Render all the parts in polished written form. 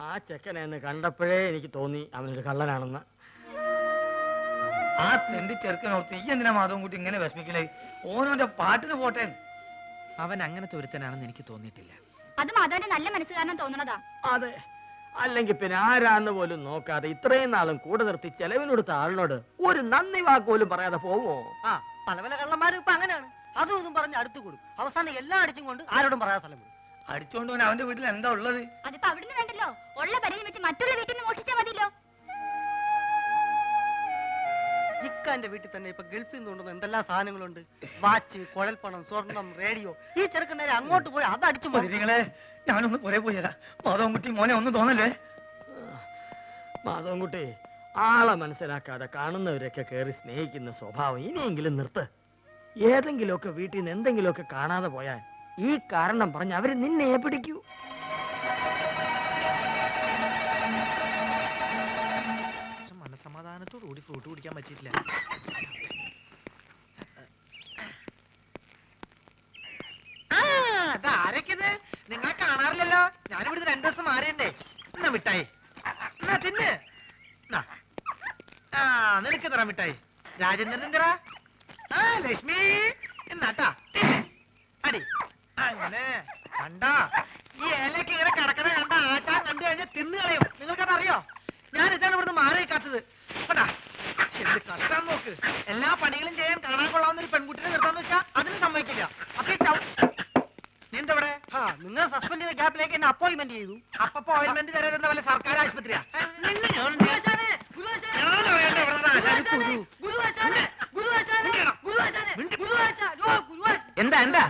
ആ ചെക്കനെ എന്ന് കണ്ടപ്പോഴേ എനിക്ക് തോന്നി അവനൊരു കള്ളനാണെന്ന്. ആ തെണ്ടി ചെറുക്കനോർത്ത് ഈ എന്തിനാ മാധവൻ കുട്ടി ഇങ്ങനെ വിഷമിക്കലേ? ഓനോന്റെ പാട്ടിന് പോട്ടെ. അവൻ അങ്ങനത്തെ ഒരുത്തനാണെന്ന് എനിക്ക് തോന്നിയിട്ടില്ല. അത് മാധവന്റെ നല്ല മനസ്സുകാരനും തോന്നണതാ. അതെ, അല്ലെങ്കിൽ പിന്നെ ആരാന്ന് പോലും നോക്കാതെ ഇത്രയും നാളും കൂടെ നിർത്തി ചെലവിനൊടുത്ത ആളിനോട് ഒരു നന്ദി വാക്ക് പോലും പറയാതെ പോവോ? ആ പല പല കള്ളന്മാരും ഇപ്പൊ അങ്ങനെയാണ്. അതും ഇതും പറഞ്ഞ് അടുത്ത് കൂടും. അവസാനം എല്ലാം അടിച്ചും കൊണ്ട് ആരോടും പറയാൻ സ്ഥലം വിടും. അടിച്ചോണ്ട് പോൻ അവന്റെ വീട്ടിൽ എന്താ ഉള്ളത്? അതിപ്പോ അവിടുന്ന് വേണ്ടല്ലോ, ഉള്ള പരിധി വെച്ച് മറ്റുള്ള വീട്ടിൽ നിന്ന് മോഷിച്ചാൽ മതിയല്ലോ. ഇക്കാന്റെ വീട്ടിൽ തന്നെ ഇപ്പൊ ഗൾഫിൽ നിന്ന് കൊണ്ടുവന്ന എന്തെല്ലാം സാധനങ്ങളുണ്ട്. വാച്ച്, കുഴൽപ്പണം, സ്വർണം, റേഡിയോ. ഈ ചെറുക്കൻ നേരെ അങ്ങോട്ട് പോയി അത് അടിച്ചു നിങ്ങളെ ഞാനൊന്ന് പുറേ പോയി തരാം. മാധവൻ കുട്ടി മോനെ ഒന്നും തോന്നല്ലേ? മാധവൻകുട്ടി, ആളെ മനസ്സിലാക്കാതെ കാണുന്നവരൊക്കെ കയറി സ്നേഹിക്കുന്ന സ്വഭാവം ഇനിയെങ്കിലും നിർത്ത്. ഏതെങ്കിലുമൊക്കെ വീട്ടിൽ നിന്ന് എന്തെങ്കിലുമൊക്കെ കാണാതെ പോയാൽ ഈ കാരണം പറഞ്ഞ് അവര് നിന്നെ പിടിക്കൂ. മനസമാധാനത്തോടു കൂടി ഫ്രൂട്ട് കുടിക്കാൻ പറ്റിയിട്ടില്ല. ആരൊക്കെത്? നിങ്ങളെ കാണാറില്ലല്ലോ. ഞാനിവിടുന്ന് 2 ദിവസം മാറിയല്ലേ. എന്നാ മിഠായി, എന്നാ തിന്ന്. ആ നിനക്ക് തരാം മിഠായി. രാജേന്ദ്രൻ എന്തിനാ? ആ ലക്ഷ്മി എന്നാട്ടാ അടി. അങ്ങനെ കണ്ടാ ഈ ഇലക്ക് ഇങ്ങനെ കിടക്കണ കണ്ട ആശാൻ കണ്ടു കഴിഞ്ഞാൽ തിന്നു കളയും. നിങ്ങൾക്കത് അറിയോ? ഞാൻ ഇതാണ് ഇവിടുന്ന് മാറി കാത്തത്. എന്ത് കഷ്ടം നോക്ക്. എല്ലാ പണികളും ചെയ്യാൻ കാണാൻ കൊള്ളാവുന്ന ഒരു പെൺകുട്ടിനെ നിർത്താന്ന് വെച്ചാ അതിന് സമ്മതിക്കില്ല. അപ്പൊ നീ എന്തവിടെ? നിങ്ങൾ സസ്പെൻഡ് ചെയ്ത ഗ്യാപ്പിലേക്ക് എന്നെ അപ്പോയിന്റ്മെന്റ് ചെയ്തു. അപ്പൊ അപ്പോയിന്റ്മെന്റ് തരാൻ വല്ല സർക്കാർ ആശുപത്രിയാ? എന്താ എന്താ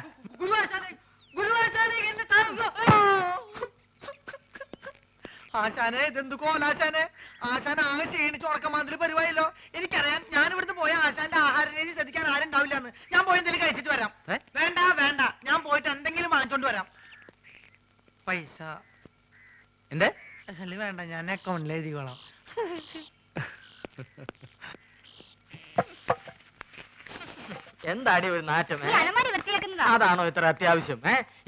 ആശാനെ? ഇതെന്തു കോലാശാനെ? ആശാൻ ആകെ ക്ഷീണിച്ച് ഉറക്കമാതിരി പരിപാടിയല്ലോ. എനിക്കറിയാം. ഞാൻ ഇവിടുന്ന് പോയ ആശാന്റെ ആഹാര രീതി ശ്രദ്ധിക്കാൻ ആരും ഉണ്ടാവില്ലെന്ന്. ഞാൻ പോയി എന്തെങ്കിലും കഴിച്ചിട്ട് വരാം. വേണ്ട വേണ്ട, ഞാൻ പോയിട്ട് എന്തെങ്കിലും വാങ്ങിച്ചോണ്ട് വരാം. പൈസ എന്തേ? വേണ്ട, ഞാൻ അക്കൗണ്ടിൽ എഴുതിക്കോളാം. എന്താടി ഒരു നാറ്റം? ഈ അലമാരി വൃത്തിയാക്കുന്നതാ. അതാണോ ഇത്ര അത്യാവശ്യം?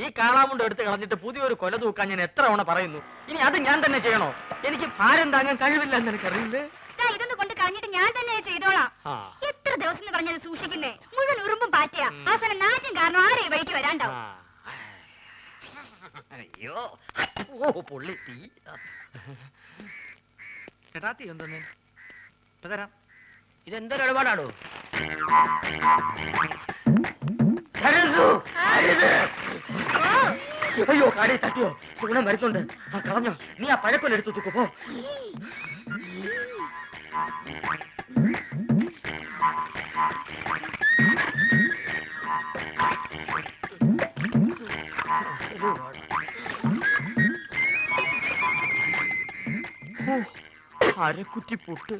ഈ കാളാമുണ്ട് എടുത്ത് കളഞ്ഞിട്ട് പുതിയൊരു കൊല തൂക്കാൻ ഞാൻ എത്ര തവണ പറയുന്നു. ഇനി അത് ഞാൻ തന്നെ ചെയ്യണോ? എനിക്ക് ഭാരം താങ്ങാൻ കഴിവില്ല എന്ന് എനിക്കറിയില്ലേ. ഇതൊന്ന് കൊണ്ട് കളഞ്ഞിട്ട് ഞാൻ തന്നെ ചെയ്തോളാം. എത്ര ദിവസം എന്ന് പറഞ്ഞത് സൂക്ഷിക്കുന്നേ? മുഴുവൻ ഉറുമ്പും പാറ്റയാ. അവസാനം നാറ്റും കാരണം ആരെ ഈ വഴിക്ക് വരാണ്ടാവും. അയ്യോ, ഓ പൊള്ളി തീ. ചേട്ടാ തീ എന്തോന്നേ? ഇപ്പൊ തരാം. ഇതെന്തൊരു ഇടപാടാണോ? അയ്യോ, കാടി തട്ടിയോ? സുഗുണം വരുന്നുണ്ട്. ആ കളഞ്ഞോ? നീ ആ പഴക്കൊല്ലെടുത്തു തൂക്കു പോ. അരക്കുറ്റി പുട്ട്.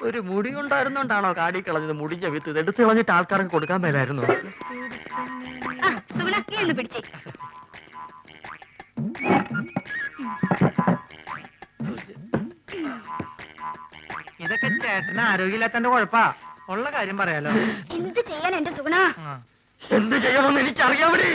ഒരു മുടി ഉണ്ടായിരുന്നോണ്ടാണോ കാടി കളഞ്ഞത്? മുടിഞ്ഞ വിത്ത് ഇത് എടുത്ത് കളഞ്ഞിട്ട് ആൾക്കാർക്ക് കൊടുക്കാൻ മേലായിരുന്നു. ഇതൊക്കെ ചേട്ടന് ആരോഗ്യമില്ലാത്തന്റെ കുഴപ്പാ. ഉള്ള കാര്യം പറയാലോ. എന്ത് ചെയ്യാൻ എന്റെ സുഗുണ? എന്ത് ചെയ്യണമെന്ന് എനിക്കറിയാമടി.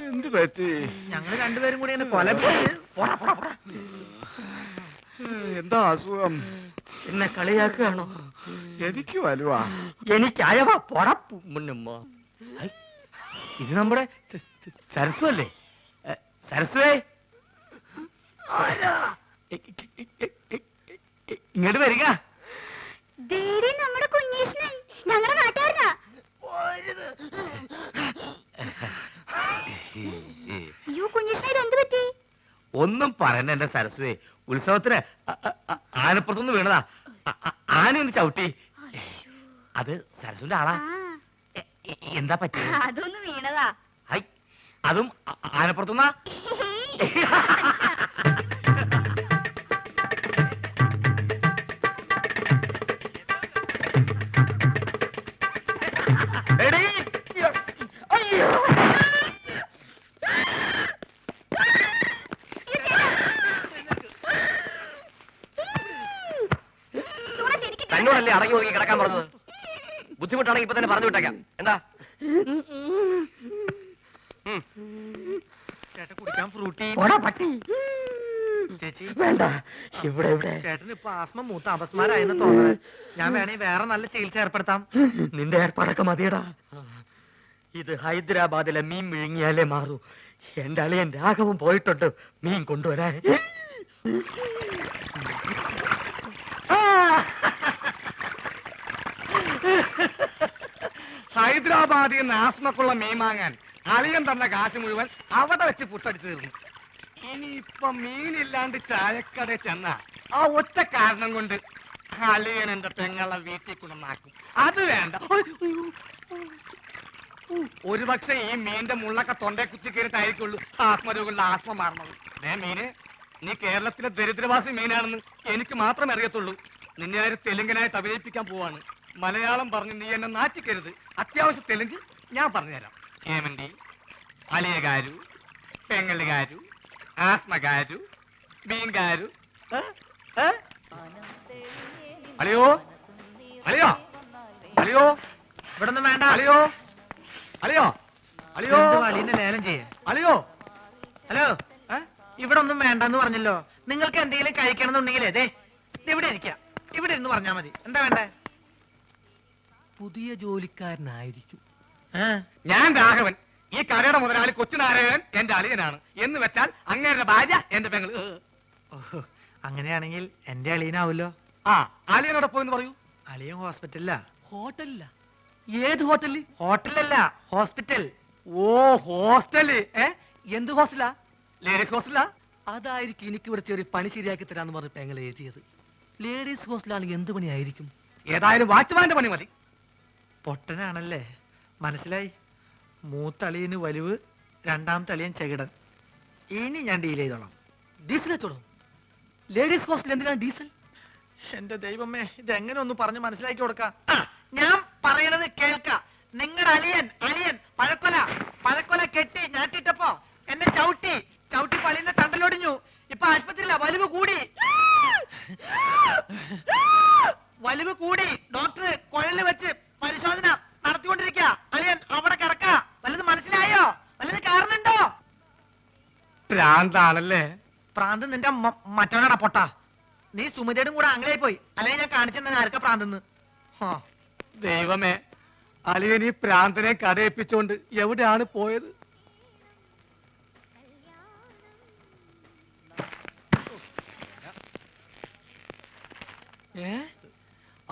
എന്ത് പറ്റി? ഞങ്ങൾ രണ്ടുപേരും കൂടി കൊല. എന്താ അസുഖം? എന്നെ കളിയാക്കുകയാണോ? എനിക്ക് വലുവാ. എനിക്ക് അയവ പൊടപ്പു മുന്നുമ്മ. ഇത് നമ്മുടെ സരസ്വല്ലേ? സരസ്വേ, ഇങ്ങോട്ട് വരിക. നമ്മുടെ കുഞ്ഞീഷ്ണൻ ഞങ്ങളുടെ നാട്ടുകാരനാ. അയ്യോ കുഞ്ഞീഷ്ണൻ എന്ത് പറ്റി? ഒന്നും പറയണ്ട എന്റെ സരസ്വേ. ഉത്സവത്തിന് ആനപ്പുറത്തുനിന്ന് വീണതാ. ആന ഒന്ന് ചവിട്ടി. അത് സരസ്വന്റെ ആളാ. എന്താ പറ്റി? അതൊന്ന് വീണതാ. ഹൈ, അതും ആനപ്പുറത്തുനിന്നാ? എടീ, അയ്യോ. തന്നോടല്ലേ അടങ്ങി ഒതുങ്ങി കിടക്കാൻ പറഞ്ഞത്? ബുദ്ധിമുട്ടാണെങ്കിൽ ഇപ്പൊ തന്നെ പറഞ്ഞു വിട്ടേക്കാം. എന്താ ചേട്ടൻ കുടിക്കാൻ ഫ്രൂട്ടി. പട്ടി ചേച്ചി വേണ്ട. ഇവിടെ ഇവിടെ ചേട്ടന് ഇപ്പൊ ആസ്മ മൂത്ത അപസ്മാരായെന്ന് തോന്നുന്നത്. ഞാൻ വേണേ വേറെ നല്ല ചികിത്സ ഏർപ്പെടുത്താം. നിന്റെ ഏർപ്പാടൊക്കെ മതിയടാ. ഇത് ഹൈദരാബാദിലെ മീൻ വിഴുങ്ങിയാലേ മാറൂ. എന്റെ അളിയൻ രാഘവൻ പോയിട്ടുണ്ട് മീൻ കൊണ്ടുവരാൻ. ഹൈദരാബാദിൽ നിന്ന് ആസ്മക്കുള്ള മീൻ വാങ്ങാൻ അളിയൻ തന്ന കാശ് മുഴുവൻ അവിടെ വെച്ച് പുട്ടടിച്ചു തീർന്നു. ഇനിയിപ്പൊ മീനില്ലാണ്ട് ചായക്കട ചെന്ന ആ ഒറ്റ കാരണം കൊണ്ട് അളിയൻ എന്റെ പെങ്ങളെ വീട്ടിൽ കൊണ്ടുവന്നാക്കും. അത് വേണ്ട. ഒരു പക്ഷെ ഈ മീന്റെ മുള്ളൊക്കെ തൊണ്ടേ കുത്തി കയറിട്ടായിരിക്കുള്ളൂ ആത്മരോഗങ്ങളുടെ ആസ്മ മാറണത്. മീന്, നീ കേരളത്തിലെ ദരിദ്രവാസി മീനാണെന്ന് എനിക്ക് മാത്രമേ അറിയത്തുള്ളൂ. നിന്നെ ആര് തെലുങ്കനായിട്ട് അഭിനയിപ്പിക്കാൻ പോവാണ്. മലയാളം പറഞ്ഞ് നീ എന്നെ നാറ്റിക്കരുത്. അത്യാവശ്യം തെലുങ്ക് ഞാൻ പറഞ്ഞുതരാം. ഏമന്തി, അലിയകാരു, പെങ്ങലുകാരു, ആസ്മകാരു, മീൻകാരു. അലിയോ അലിയോ അലിയോ ഇവിടെ ഒന്നും വേണ്ട. അലിയോ അലിയോ അലിയോ അലീനെ ലേലം ചെയ്യേ. അലിയോ. ഹലോ, ഇവിടെ ഒന്നും വേണ്ടെന്ന് പറഞ്ഞല്ലോ. നിങ്ങൾക്ക് എന്തെങ്കിലും കഴിക്കണം അതെ ഇവിടെ ഇരിക്കാം. ഇവിടെ ഇരുന്ന് പറഞ്ഞാ മതി. എന്താ വേണ്ടേ? പുതിയ ജോലിക്കാരനായിരിക്കും. ഞാൻ രാഘവൻ. ഈ കടയുടെ മുതലാളി കൊച്ചുനാരായണൻ എന്റെ അളിയനാണ്. എന്ന് വെച്ചാൽ അങ്ങേരുടെ ഭാര്യ എന്റെ പെങ്ങള്. അങ്ങനെയാണെങ്കിൽ എന്റെ അളിയനാവല്ലോ. ആ, അളിയനോടെ പോയെന്ന് പറയൂ. അളിയൻ ഹോസ്പിറ്റലിലാ. ഹോട്ടലില്ല. ഏത് ഹോട്ടലിൽ? ഹോട്ടലല്ല, ഹോസ്പിറ്റൽ. ഓ, ഹോസ്റ്റല്. എന്ത് ഹോസ്റ്റലാ? ലേഡീസ് ഹോസ്റ്റലാ? അതായിരിക്കും എനിക്ക് ഇവിടെ ചെറിയ പണി ശരിയാക്കി തരാന്ന് പറഞ്ഞ് പെങ്ങളെ എഴുതിയത്. ലേഡീസ് ഹോസ്റ്റലാണെങ്കിൽ എന്ത് പണിയായിരിക്കും? ഏതായാലും വാച്ച്മാന്റെ പണി മതി. പൊട്ടനാണല്ലേ, മനസ്സിലായി. മൂത്തളിയന് വലിവ്, രണ്ടാമത്തെ അളിയൻ ചെകിടൻ. ഇനി ഞാൻ ഡീൽ ചെയ്തോളാം. ഡീസൽ വെച്ചോളൂ. ലേഡീസ് ഹോസ്റ്റൽ എന്തിനാണ് ഡീസൽ? എന്റെ ദൈവമേ, ഇതെങ്ങനെ ഒന്ന് പറഞ്ഞ് മനസ്സിലാക്കി കൊടുക്കാം. ഞാൻ പറയണത് കേൾക്ക. നിങ്ങളുടെ അളിയൻ പഴക്കൊല കെട്ടി ഞാട്ടിട്ടപ്പോ എന്നെ ചവിട്ടി പള്ളിന്റെ തണ്ടലൊടിഞ്ഞു. ഇപ്പൊ ആശുപത്രിയില്ല. വലിവ് കൂടി ഡോക്ടർ കുഴലിൽ വെച്ച് പരിശോധന നടത്തിക്കൊണ്ടിരിക്കുക. അളിയൻ അവിടെ കിടക്ക. വല്ലത് മനസ്സിലായോ? വല്ലത് കാരണുണ്ടോ? ഭ്രാന്താണല്ലേ? പ്രാന്ത് നിന്റെ മറ്റവനാടാ പൊട്ട. നീ സുമിതയുടെ കൂടെ ആംഗ്ലയായി പോയി. അല്ലെങ്കിൽ ഞാൻ കാണിച്ചെന്നെ ആർക്കാ പ്രാന്തെന്ന്. ദൈവമേ, അളിയൻ ഈ പ്രാന്തനെ കഥയിപ്പിച്ചോണ്ട് എവിടെയാണ് പോയത്?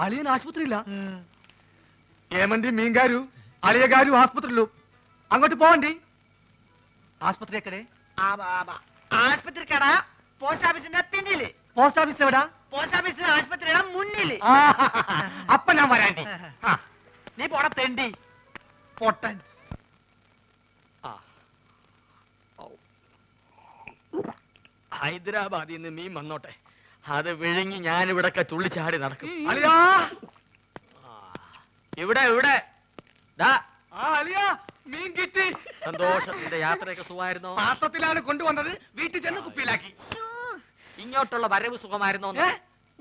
അളിയൻ ആശുപത്രിയില്ല. ഏമന്തി മീൻകാരു അളിയകാരു ആസ്പത്രിയിലും. അങ്ങോട്ട് പോവണ്ടി. ആസ്പത്രിക്കടെ? ആശുപത്രി കട പോസ്റ്റ് ഓഫീസിന്റെ പിന്നില്. പോസ്റ്റ് ഓഫീസ് എവിടാ? പോസ്റ്റ് ഓഫീസ് ആശുപത്രിയുടെ മുന്നില്. അപ്പൊ ഞാൻ വരാണ്ടി. നീ പോടാ തെണ്ടി പൊട്ടൻ. ഹൈദരാബാദിൽ നിന്ന് മീൻ വന്നോട്ടെ. അത് വിഴുങ്ങി ഞാനിവിടൊക്കെ തുള്ളിച്ചാടി നടക്കും. അളിയാ, ഇവിടെ ഇവിടെ അളിയാ, മീൻ കിട്ടി. സന്തോഷത്തിന്റെ യാത്രയൊക്കെ സുഖമായിരുന്നോ? പാത്രത്തിലാണ് കൊണ്ടുവന്നത്. വീട്ടിൽ ചെന്ന് കുപ്പിയിലാക്കി. ഇങ്ങോട്ടുള്ള വരവ് സുഖമായിരുന്നോ?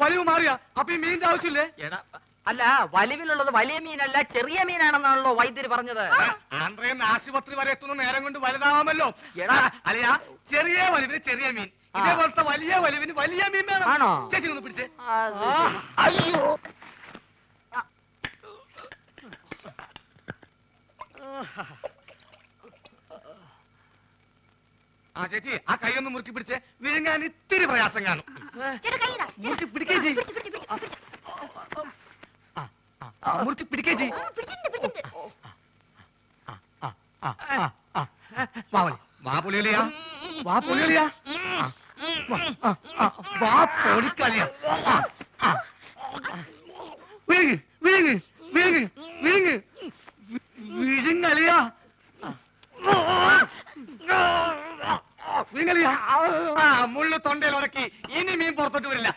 വലിവ് മാറിയ അപ്പൊ ഈ മീനിന്റെ ആവശ്യമില്ലേ? എടാ, അല്ല, വലിവിലുള്ളത് വലിയ മീനല്ല ചെറിയ മീനാണെന്നാണല്ലോ വൈദ്യര് പറഞ്ഞത്. ആന്ധ്രയിൽ ആശുപത്രി വരെ എത്തുന്ന നേരം കൊണ്ട് വലുതാവാമല്ലോ. എടാ അളിയാ, ചെറിയ വലിവിന് ചെറിയ മീൻ, ഇതേപോലത്തെ വലിയ വലിവിന് വലിയ മീൻ വേണം. ആണോ? ചേച്ചി ഒന്ന് പിടിച്ചേ. അയ്യോ, ആ ചേച്ചി ആ കൈ ഒന്ന് മുറുക്കി പിടിച്ച് വിഴുങ്ങാൻ ഇത്തിരി പ്രയാസം കാണും. ചേട്ടാ കൈ ഇതാ. മുറുക്കി പിടിക്കേ ചെയ്. പിടിച്ച്, പിടിച്ച്, പിടിച്ച്, പിടിച്ച്. മുറുക്കി പിടിക്കേ ചെയ്. ഓ, പിടിച്ചിട്ടുണ്ട്, പിടിച്ചിട്ടുണ്ട്. വാ പുളിയലിയാ, വാ പുളിയലിയാ, വാ പൊളിക്കളിയാ. വിഴുങ്ങ് വിഴുങ്ങ് വിഴുങ്ങ് വിഴുങ്ങ് വിഴുങ്ങലിയാ, വിഴുങ്ങലിയാ. മുള്ളു തൊണ്ടയിൽ ഉടക്കി ഇനി മീൻ പുറത്തോട്ട് വരില്ല.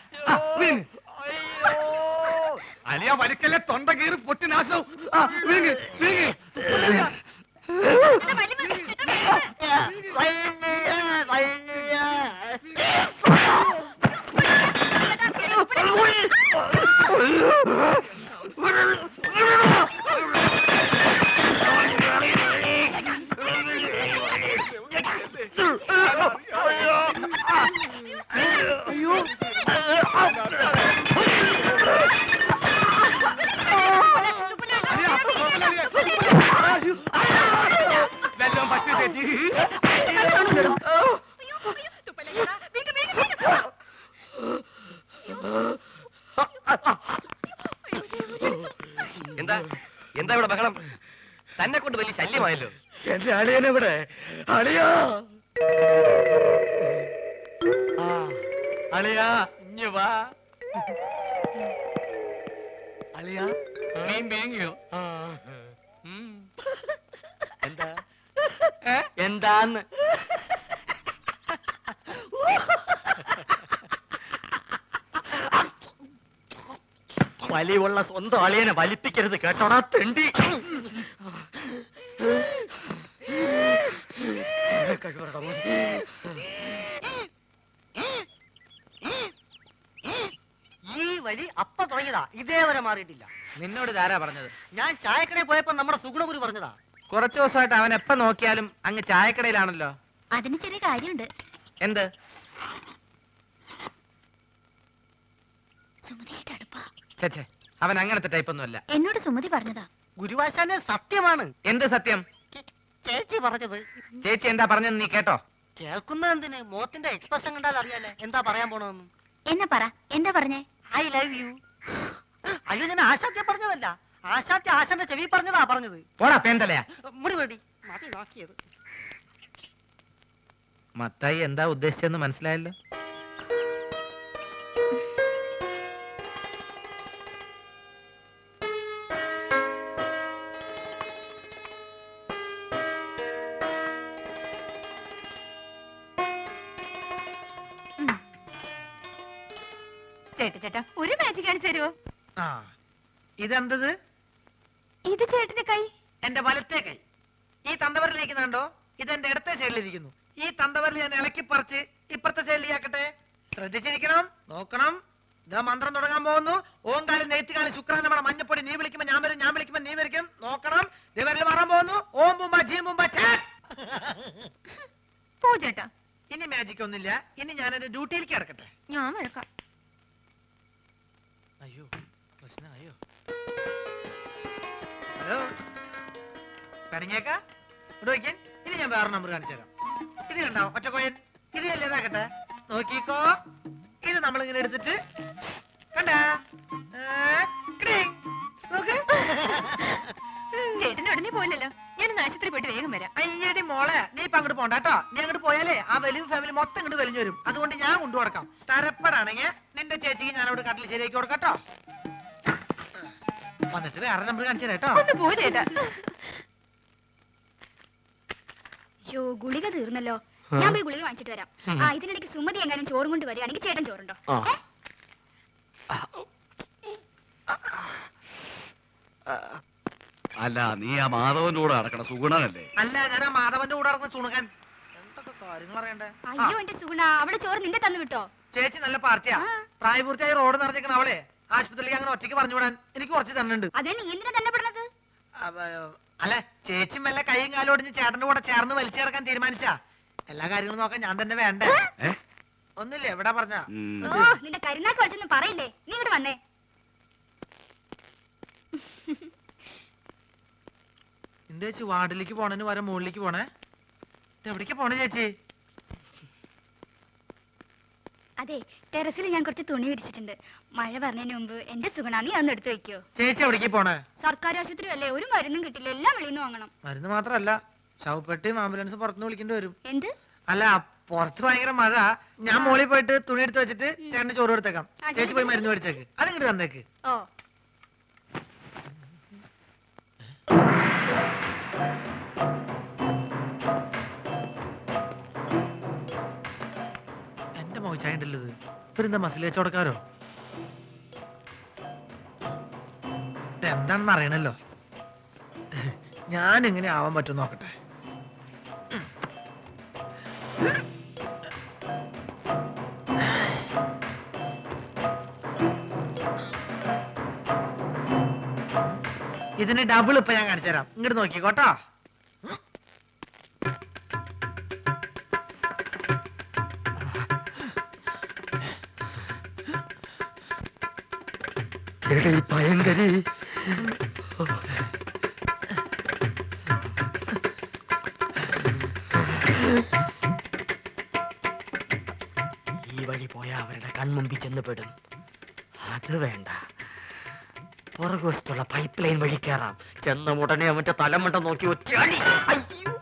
വിഴുങ്ങ്. അലിയ വലിക്കല്ലേ, തൊണ്ട കീറി പൊട്ടി നാശവും. വിഴുങ്ങ് വിഴുങ്ങ്. ചേട്ടാ, വലിയ മതി, ചേട്ടാ, വെള്ളം പറ്റി ചേച്ചി. എന്താ എന്താ ഇവിടെ ബഹളം? തന്നെ കൊണ്ട് വലിയ ശല്യമായല്ലോ. എന്റെ അളിയനെവിടെ? അളിയാ, അളിയാ, ഇഞ്ഞ് വാ. അളിയാ, മീൻ വേങ്ങിയോ? എന്താ എന്താന്ന്? വലിയുള്ള സ്വന്തം അളിയനെ വലിപ്പിക്കരുത് കേട്ടോടാ തെണ്ടി. ഈ വഴി അപ്പ തുടങ്ങിയതാ, ഇതേവരെ മാറിയിട്ടില്ല. നിന്നോട് ഇതാരാ പറഞ്ഞത്? ഞാൻ ചായക്കടയിൽ പോയപ്പോ നമ്മുടെ സുഗുണഗുരു പറഞ്ഞതാ. കുറച്ചു ദിവസമായിട്ട് അവൻ എപ്പ നോക്കിയാലും അങ്ങ് ചായക്കടയിലാണല്ലോ. അതിന് ചെറിയ കാര്യമുണ്ട്. എന്ത്? സുമതിയായിട്ട് അടുപ്പാ. ചേച്ചേ, അവൻ അങ്ങനത്തെ ടൈപ്പ് ഒന്നുമല്ല. എന്നോട് സുമതി പറഞ്ഞതാ. ഗുരുവാശാന്റെ സത്യമാണ് എന്ത് സത്യം? ചേച്ചി പറഞ്ഞത്. ചേച്ചി എന്താ പറഞ്ഞെന്ന് നീ കേട്ടോ? കേൾക്കുന്ന എന്തിന്? മോത്തിന്റെ എക്സ്പ്രഷൻ കണ്ടാൽ അറിയാലേ എന്താ പറയാൻ പോണെന്ന്. എന്നെ പറ, എന്താ പറഞ്ഞേ? I love you. അയ്യോ, ഞാൻ ആശാത്യ പറഞ്ഞതല്ല, ആശാത്യ ആശാന്റെ ചെവി പറഞ്ഞതാ പറഞ്ഞത്. പോടാ പേന്തലയാ. മുടി വേണ്ടി മതി നോക്കിയത്. മത്തായി എന്താ ഉദ്ദേശിച്ചെന്ന് മനസ്സിലായല്ലോ. ചേട്ടാ ചേട്ടാ, ഒരു മാജിക് കാണിച്ചു തരുമോ? ആ, ഇതെന്തത്? ഇത് ചേട്ടന്റെ കൈ. എന്റെ വലത്തെ കൈ. ഈ തന്തവരിലേക്ക് കണ്ടോ? ഇതെന്റെ ഇടത്തെ സൈഡിലിരിക്കുന്നു. ഈ തന്തവരിൽ ഞാൻ ഇളക്കി പറിച്ച് ഇപ്പുറത്തെ സൈഡിലേക്കാക്കട്ടെ. ശ്രദ്ധിച്ചിരിക്കണം, നോക്കണം. ഇതാ മന്ത്രം തുടങ്ങാൻ പോകുന്നു. ഓങ്കാലം നെയ്ത്തുകാലം ശുക്രാൻ നമ്മുടെ മഞ്ഞപ്പൊടി. നീ വിളിക്കുമ്പോ ഞാൻ വരും, ഞാൻ വിളിക്കുമ്പോ നീ വരിക്കും. നോക്കണം. ദിവരിൽ മാറാൻ പോകുന്നു. ഓം ബുംബ ജീ ബുംബ ഛേ. പോ ചേട്ടാ. ഇനി മാജിക് ഒന്നുമില്ല. ഇനി ഞാൻ എന്റെ ഡ്യൂട്ടിയിലേക്ക് കിടക്കട്ടെ. ഞാൻ വഴക്കാം. അയ്യോ, പ്രശ്നമായോ? ഹലോ, കണിങ്ങേക്ക ഇവിടെ വയ്ക്കാൻ. ഇനി ഞാൻ വേറെ നമ്പർ കാണിച്ചു തരാം. ഇത് കണ്ടാവും ഒറ്റ കോയൻ. ഇത് അല്ലേ ഇതാക്കട്ടെ, നോക്കിക്കോ. ഇത് നമ്മളിങ്ങനെ എടുത്തിട്ട് കണ്ടാ നോക്ക്. ചേട്ടന് ഉടനെ പോയില്ലല്ലോ. ഞാൻ ആശുപത്രി പോയിട്ട് വേഗം വരാം. അയ്യടി മോളെ, നീ ഇപ്പൊ അങ്ങോട്ട് പോണ്ട കേട്ടോ. നീ അങ്ങോട്ട് പോയാലേ ആ വലിയ ഫാമിലി മൊത്തം ഇങ്ങോട്ട് വലിഞ്ഞു വരും. അതുകൊണ്ട് ഞാൻ കൊണ്ടു കൊടുക്കാം. തരപ്പെടാണെങ്കിൽ നിന്റെ ചേച്ചിക്ക് ഞാൻ അവിടെ കട്ടിൽ ശരിയാക്കി കൊടുക്കട്ടോ. വന്നിട്ട് വേറെ നമ്പർ കാണിച്ചു തരാം കേട്ടോ. ഒന്ന് പോ ചേട്ടാ. യോ, ഗുളിക തീർന്നല്ലോ. ഞാൻ പോയി ഗുളിക വാങ്ങിച്ചിട്ട് വരാം. ആ, ഇതിനിടയ്ക്ക് സുമതി എങ്ങാനും ചോറും കൊണ്ട് വരികയാണെങ്കിൽ ചേട്ടൻ ചോറുണ്ടോ? അല്ല, നീ ആ മാധവന്റെ കൂടെ നടക്കണ സുഗുണനല്ലേ? അല്ല, ഞാൻ ആ മാധവന്റെ കൂടെ നടക്കുന്ന സുണുകൻ. എന്തൊക്കെ കാര്യങ്ങൾ അറിയണ്ടേ? അയ്യോ എന്റെ സുഗുണ, അവള് ചോറ് നിന്റെ തന്നു വിട്ടോ? ചേച്ചി നല്ല പാർട്ടിയാ. ആ. പ്രായപൂർത്തിയായി റോഡ് നിറഞ്ഞേക്കണ അവളെ ആശുപത്രിയിലേക്ക് അങ്ങനെ ഒറ്റയ്ക്ക് പറഞ്ഞു വിടാൻ എനിക്ക് കുറച്ച് തന്നുണ്ട്. അതേ, നീ എന്തിനാ തന്നെ പെടുന്നത്? അല്ലെ, ചേച്ചി മെല്ലെ കൈയും കാലും ഒടിഞ്ഞ് ചേട്ടന്റെ കൂടെ ചേർന്ന് വലിച്ചു ചേർക്കാൻ തീരുമാനിച്ചാ എല്ലാ കാര്യങ്ങളും നോക്കാൻ ഞാൻ തന്നെ വേണ്ടേ? ഒന്നുമില്ല, എവിടെ പറഞ്ഞ ഓ, നിന്റെ കരുനാക്ക് വലിച്ചൊന്നും പറയില്ലേ. നീ ഇങ്ങോട്ട് വന്നേ. എന്താ ചേച്ചി വാർഡിലേക്ക് പോണേന് വരെ മുകളിലേക്ക് പോണേ? എവിടേക്ക് പോണേ ചേച്ചി? അതെ, ടെറസിൽ ഞാൻ കുറച്ച് തുണി വിരിച്ചിട്ടുണ്ട്. മഴ പറഞ്ഞതിന് മുമ്പ് എന്റെ സുഗുണ നീ അന്ന് എടുത്തു വെക്കോ. ചേച്ചി എവിടേക്ക് പോണേ? സർക്കാർ ആശുപത്രി അല്ലേ, ഒരു മരുന്നും കിട്ടില്ല, എല്ലാം വെളിയിൽ നിന്ന് വാങ്ങണം. മരുന്ന് മാത്രല്ല, ശവപ്പെട്ടിയും ആംബുലൻസ് പുറത്തുനിന്ന് വിളിക്കേണ്ടി വരും. എന്ത്? അല്ല, പുറത്ത് ഭയങ്കര മഴ. ഞാൻ മോളിൽ പോയിട്ട് തുണി എടുത്ത് വെച്ചിട്ട് ചേട്ടന് ചോറ് കൊടുത്തേക്കാം. ചേച്ചി പോയി മരുന്ന് മേടിച്ചേക്ക്, അതിങ്ങോട്ട് തന്നേക്ക്. ഓ. എന്റെ മോശായിട്ടല്ലത്, ഇവരെന്താ മസിൽ കച്ചവടക്കാരോ? എന്താണെന്ന് അറിയണല്ലോ. ഞാൻ എങ്ങനെ ആവാൻ പറ്റും നോക്കട്ടെ. ഇതിന് ഡബിൾ ഇപ്പൊ ഞാൻ കാണിച്ചു തരാം, ഇങ്ങോട്ട് നോക്കിക്കോട്ടോ. ഭയങ്കരി ഈ വഴി പോയാ അവരുടെ കൺമുമ്പിൽ ചെന്ന് പെടും. അത് വേണ്ട, പുറകുവശത്തുള്ള പൈപ്പ് ലൈൻ വഴി കയറാം. ചെന്ന ഉടനെ അവന്റെ തലമുണ്ട നോക്കി ഒറ്റയാടി. അയ്യോ,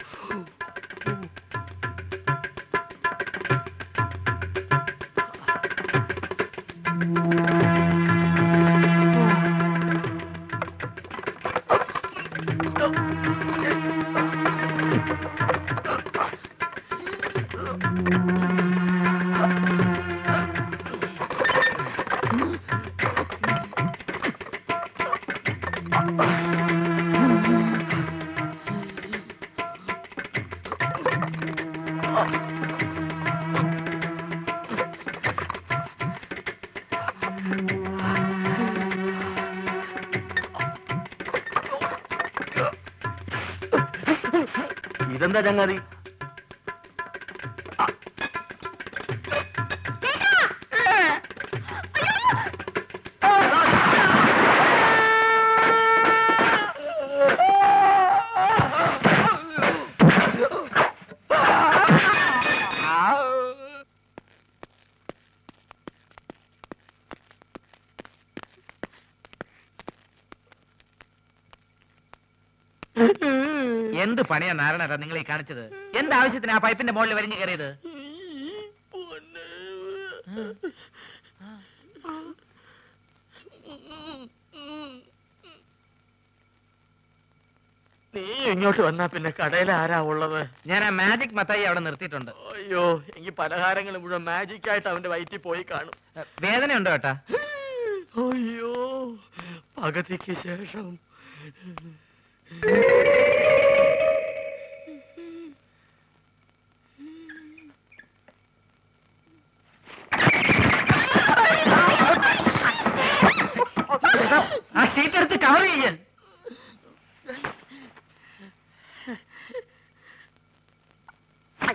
ഇതെന്താ ചങ്ങാതി? എന്ത് പണിയാ നാരായണ നിങ്ങൾ ഈ കാണിച്ചത്? എന്താവശ്യത്തിന് ആ പൈപ്പിന്റെ മുകളിൽ വരിഞ്ഞു കയറിയത്? നീ ഇങ്ങോട്ട് വന്നാ പിന്നെ കടയിൽ ആരാ ഉള്ളത്? ഞാൻ ആ മാജിക് മത്തായി അവിടെ നിർത്തിയിട്ടുണ്ട്. അയ്യോ, എനിക്ക് പലഹാരങ്ങൾ മുഴുവൻ മാജിക് ആയിട്ട് അവന്റെ വയറ്റിൽ പോയി കാണും. വേദനയുണ്ടോ ഏട്ടാ? അയ്യോ, പകുതിക്ക് ശേഷം. ആ ഷീറ്റ് എടുത്ത് കവർ ചെയ്യ്.